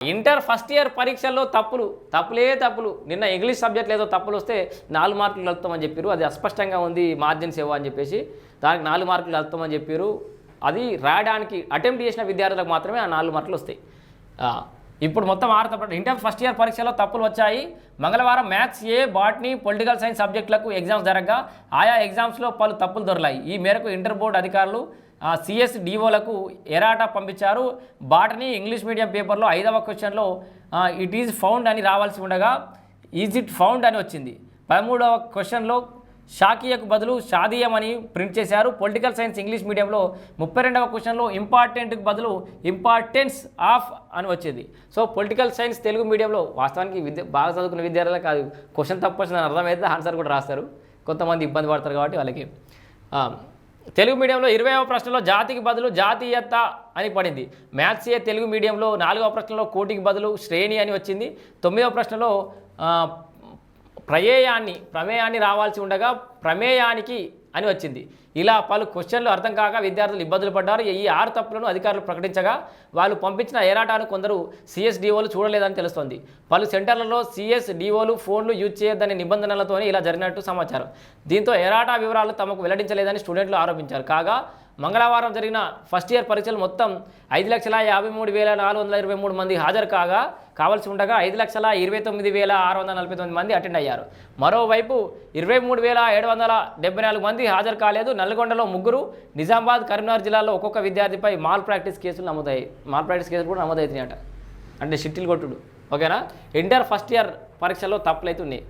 Inter first year పరీక్షల్లో తప్పులు నిన్న ఇంగ్లీష్ సబ్జెక్ట్ ఏదో తప్పులు వస్తే 4 మార్కులు కలుపుతామని చెప్పారు. అది అస్పష్టంగా ఉంది మార్జిన్స్ ఏవో అని చెప్పేసి దానికి 4 మార్కులు కలుపుతామని చెప్పారు. అది రాయడానికి అటెంప్ట్ చేసిన విద్యార్థులకు మాత్రమే ఆ 4 మార్కులు వస్తాయి. ఇప్పుడు మొత్తం 6 ఇంటర్ ఫస్ట్ ఇయర్ పరీక్షలో తప్పులు వచ్చాయి. మంగళవారం మ్యాథ్స్ ఏ, బాటనీ, పొలిటికల్ సైన్స్ సబ్జెక్టులకు ఎగ్జామ్స్ జరగగా ఆయా ఎగ్జామ్స్లో పలు తప్పులు దొరలాయి. ఈ మేరకు ఇంటర్ బోర్డు అధికారులు CSDOలకు ఎరాటా పంపించారు. బాటనీ ఇంగ్లీష్ మీడియం పేపర్లో 5వ క్వశ్చన్లో ఇట్ ఈజ్ ఫౌండ్ అని రావాల్సి ఉండగా ఈజ్ ఇట్ ఫౌండ్ అని వచ్చింది. 13వ క్వశ్చన్లో షాకియకు బదులు షాదీయం అని ప్రింట్ చేశారు. పొలిటికల్ సైన్స్ ఇంగ్లీష్ మీడియంలో 32వ క్వశ్చన్లో ఇంపార్టెంట్కి బదులు ఇంపార్టెన్స్ ఆఫ్ అని వచ్చింది. సో పొలిటికల్ సైన్స్ తెలుగు మీడియంలో వాస్తవానికి బాగా చదువుకున్న విద్యార్థులకు కాదు, క్వశ్చన్ తప్పు వచ్చిన అర్థమైతే ఆన్సర్ కూడా రాస్తారు. కొంతమంది ఇబ్బంది పడతారు కాబట్టి వాళ్ళకి. తెలుగు మీడియంలో 20వ ప్రశ్నలో జాతికి బదులు జాతీయత అని పడింది. మ్యాథ్స్ ఏ తెలుగు మీడియంలో 4వ ప్రశ్నలో కోటికి బదులు శ్రేణి అని వచ్చింది. 9వ ప్రశ్నలో ప్రమేయాన్ని రావాల్సి ఉండగా ప్రమేయానికి అని వచ్చింది. ఇలా పలు క్వశ్చన్లు అర్థం కాక విద్యార్థులు ఇబ్బందులు పడ్డారు. ఈ 6 తప్పులను అధికారులు ప్రకటించగా వాళ్ళు పంపించిన ఎరాటాను కొందరు CSDOలు చూడలేదని తెలుస్తోంది. పలు సెంటర్లలో CSDOలు ఫోన్లు యూజ్ చేయొద్దనే నిబంధనలతోనే ఇలా జరిగినట్టు సమాచారం. దీంతో ఎరాటా వివరాలు తమకు వెల్లడించలేదని స్టూడెంట్లు ఆరోపించారు. కాగా మంగళవారం జరిగిన ఫస్ట్ ఇయర్ పరీక్షలు మొత్తం 5,53,423 మంది హాజరు కావాల్సి ఉండగా 5,29,649 మంది అటెండ్ అయ్యారు. మరోవైపు 23,774 మంది హాజరు కాలేదు. నల్గొండలో 3, నిజామాబాద్, కరీంనగర్ జిల్లాలో ఒక్కొక్క విద్యార్థిపై మాల్ ప్రాక్టీస్ కేసులు నమోదయ్యాయి. మాల్ ప్రాక్టీస్ కేసులు కూడా నమోదవుతున్నాయట, అంటే షిట్టీలు కొట్టుడు. ఓకేనా. ఇంటర్ ఫస్ట్ ఇయర్ పరీక్షల్లో తప్పులు అయితే ఉన్నాయి.